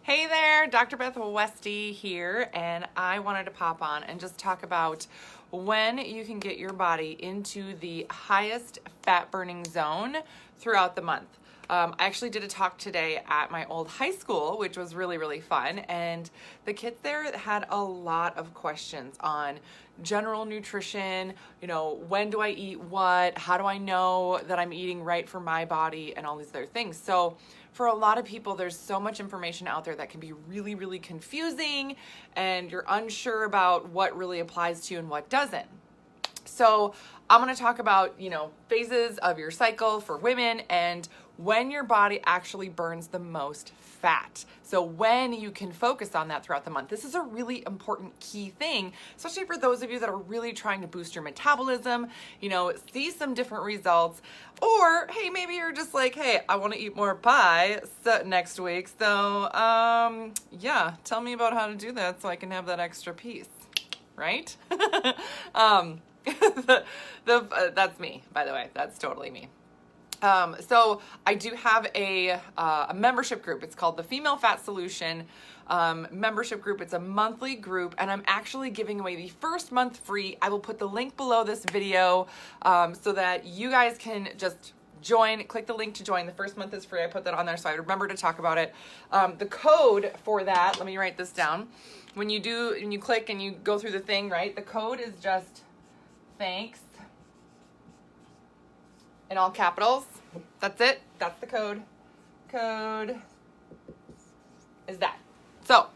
Hey there, Dr. Beth Westy here, and I wanted to pop on and just talk about when you can get your body into the highest fat burning zone throughout the month. I actually did a talk today at my old high school, which was really, really fun. And the kids there had a lot of questions on general nutrition, when do I eat what? How do I know that I'm eating right for my body and all these other things? So for a lot of people, there's so much information out there that can be really, really confusing and you're unsure about what really applies to you and what doesn't. So I'm going to talk about, phases of your cycle for women and when your body actually burns the most fat. So when you can focus on that throughout the month. This is a really important key thing, especially for those of you that are really trying to boost your metabolism, see some different results. Or, hey, maybe you're just like, hey, I want to eat more pie next week. So, tell me about how to do that so I can have that extra piece, right? That's me, by the way. That's totally me. So I do have a membership group. It's called the Female Fat Solution membership group. It's a monthly group, and I'm actually giving away the first month free. I will put the link below this video so that you guys can just join. Click the link to join. The first month is free. I put that on there so I remember to talk about it. The code for that, let me write this down. When you click and you go through the thing, right? The code is just thanks in all capitals. That's it. That's the code. Code is that. So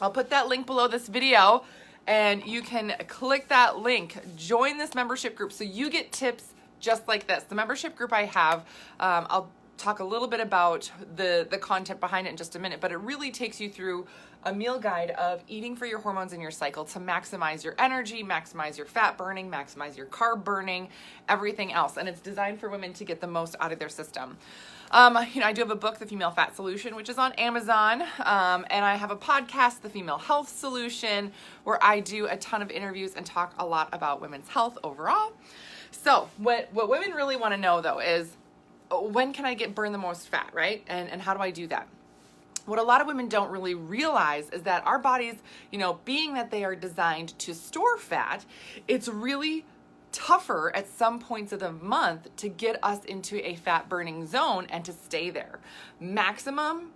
I'll put that link below this video and you can click that link, join this membership group so you get tips just like this. The membership group I have, I'll talk a little bit about the content behind it in just a minute, but it really takes you through a meal guide of eating for your hormones in your cycle to maximize your energy, maximize your fat burning, maximize your carb burning, everything else. And it's designed for women to get the most out of their system. I do have a book, The Female Fat Solution, which is on Amazon. And I have a podcast, The Female Health Solution, where I do a ton of interviews and talk a lot about women's health overall. So what women really want to know though is, when can I burn the most fat, right? And how do I do that? What a lot of women don't really realize is that our bodies, being that they are designed to store fat, it's really tougher at some points of the month to get us into a fat burning zone and to stay there. Maximum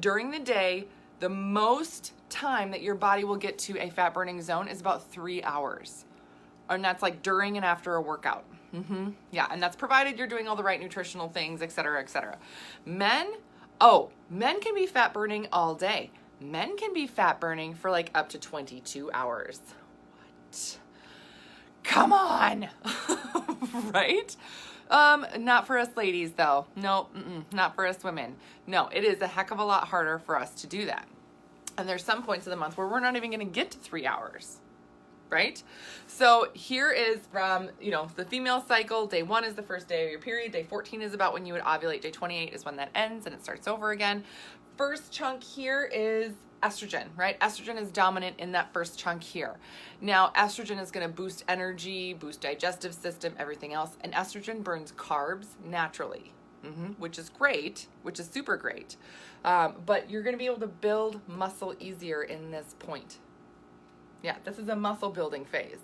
during the day, the most time that your body will get to a fat burning zone is about 3 hours. And that's like during and after a workout. Yeah, and that's provided you're doing all the right nutritional things, et cetera, et cetera. Men can be fat burning all day. Men can be fat burning for like up to 22 hours. What? Come on. Right? Not for us ladies though. No, not for us women. No, it is a heck of a lot harder for us to do that. And there's some points of the month where we're not even going to get to 3 hours. Right? So here is from, the female cycle. Day 1 is the first day of your period. Day 14 is about when you would ovulate. Day 28 is when that ends and it starts over again. First chunk here is estrogen, right? Estrogen is dominant in that first chunk here. Now, estrogen is going to boost energy, boost digestive system, everything else. And estrogen burns carbs naturally, which is great, which is super great. But you're going to be able to build muscle easier in this point. Yeah, this is a muscle building phase.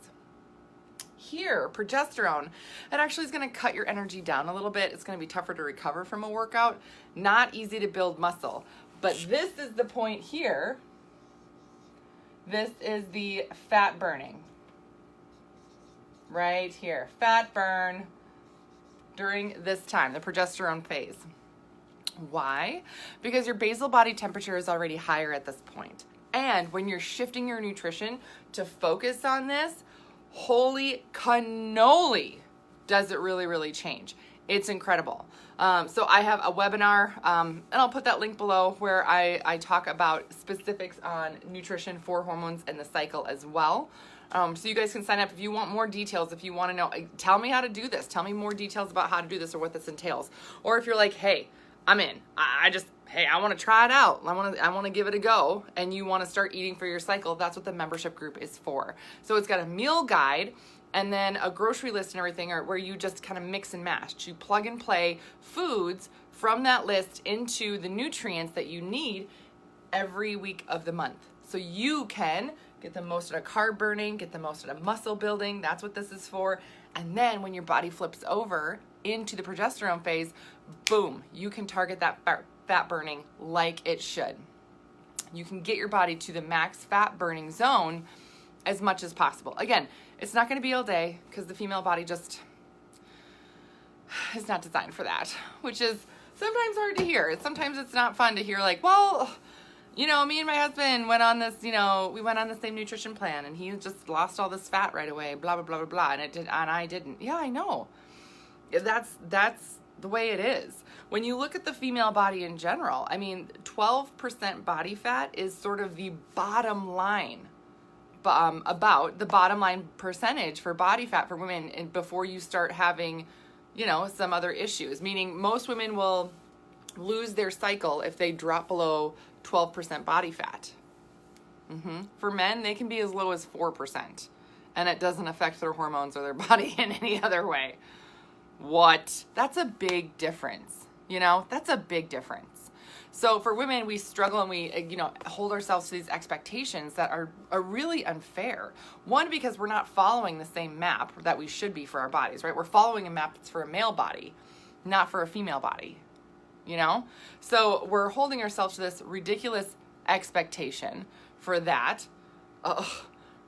Here, progesterone, it actually is going to cut your energy down a little bit. It's going to be tougher to recover from a workout. Not easy to build muscle. But this is the point here. This is the fat burning. Right here. Fat burn during this time, the progesterone phase. Why? Because your basal body temperature is already higher at this point. And when you're shifting your nutrition to focus on this, holy cannoli, does it really, really change. It's incredible. So I have a webinar, and I'll put that link below where I talk about specifics on nutrition for hormones and the cycle as well. So you guys can sign up if you want more details, if you want to know, tell me how to do this. Tell me more details about how to do this or what this entails. Or if you're like, hey, I'm in. I want to try it out. I want to give it a go. And you want to start eating for your cycle. That's what the membership group is for. So it's got a meal guide and then a grocery list and everything where you just kind of mix and match. You plug and play foods from that list into the nutrients that you need every week of the month. So you can get the most out of carb burning, get the most out of muscle building. That's what this is for. And then when your body flips over into the progesterone phase, boom, you can target that fat burning like it should. You can get your body to the max fat burning zone as much as possible. Again, it's not going to be all day because the female body just is not designed for that, which is sometimes hard to hear. Sometimes it's not fun to hear like, well, you know, me and my husband went on this, you know, we went on the same nutrition plan and he just lost all this fat right away, blah, blah, blah, blah, blah. And I didn't. Yeah, I know. That's the way it is. When you look at the female body in general, I mean, 12% body fat is sort of the bottom line, about the bottom line percentage for body fat for women, and before you start having, you know, some other issues. Meaning most women will lose their cycle if they drop below 12% body fat. For men, they can be as low as 4%, and it doesn't affect their hormones or their body in any other way. What? That's a big difference. You know, that's a big difference. So for women, we struggle and we, you know, hold ourselves to these expectations that are really unfair. One, because we're not following the same map that we should be for our bodies, right? We're following a map that's for a male body, not for a female body, you know? So we're holding ourselves to this ridiculous expectation for that,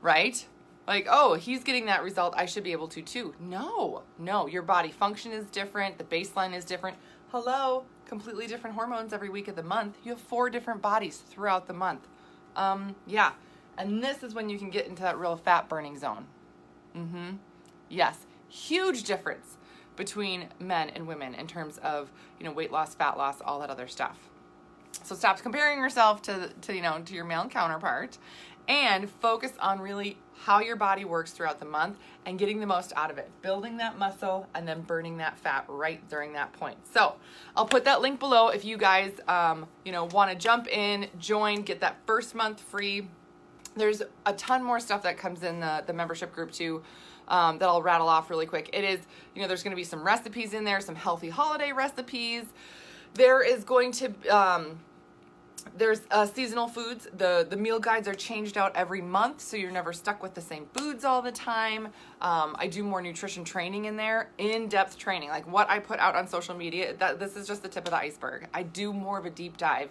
right? Like, oh, he's getting that result, I should be able to too. No, your body function is different. The baseline is different. Hello, completely different hormones every week of the month. You have 4 different bodies throughout the month. Yeah, and this is when you can get into that real fat burning zone. Yes, huge difference between men and women in terms of, you know, weight loss, fat loss, all that other stuff. So stop comparing yourself to you know, to your male counterpart, and focus on really how your body works throughout the month and getting the most out of it, building that muscle and then burning that fat right during that point. So I'll put that link below if you guys, you know, want to jump in, join, get that first month free. There's a ton more stuff that comes in the membership group too, that I'll rattle off really quick. It is, you know, there's going to be some recipes in there, some healthy holiday recipes. There is going to, there's seasonal foods. The meal guides are changed out every month, so you're never stuck with the same foods all the time. I do more nutrition training in there, in-depth training, like what I put out on social media. This is just the tip of the iceberg. I do more of a deep dive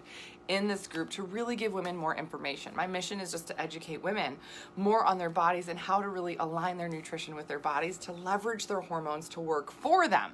in this group to really give women more information. My mission is just to educate women more on their bodies and how to really align their nutrition with their bodies to leverage their hormones to work for them.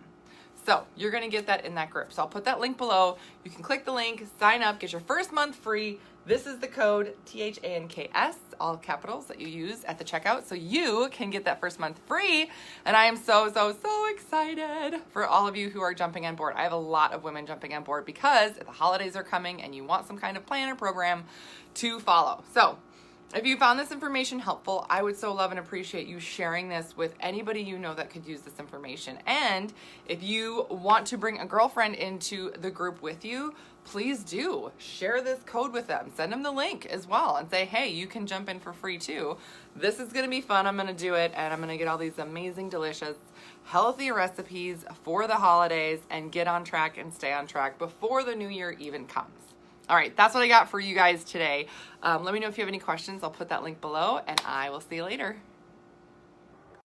So you're going to get that in that group. So I'll put that link below. You can click the link, sign up, get your first month free. This is the code THANKS, all capitals, that you use at the checkout, so you can get that first month free. And I am so excited for all of you who are jumping on board. I have a lot of women jumping on board because the holidays are coming and you want some kind of plan or program to follow. So if you found this information helpful, I would so love and appreciate you sharing this with anybody you know that could use this information. And if you want to bring a girlfriend into the group with you, please do. Share this code with them. Send them the link as well and say, hey, you can jump in for free too. This is going to be fun. I'm going to do it, and I'm going to get all these amazing, delicious, healthy recipes for the holidays and get on track and stay on track before the new year even comes. All right, that's what I got for you guys today. Let me know if you have any questions. I'll put that link below, and I will see you later.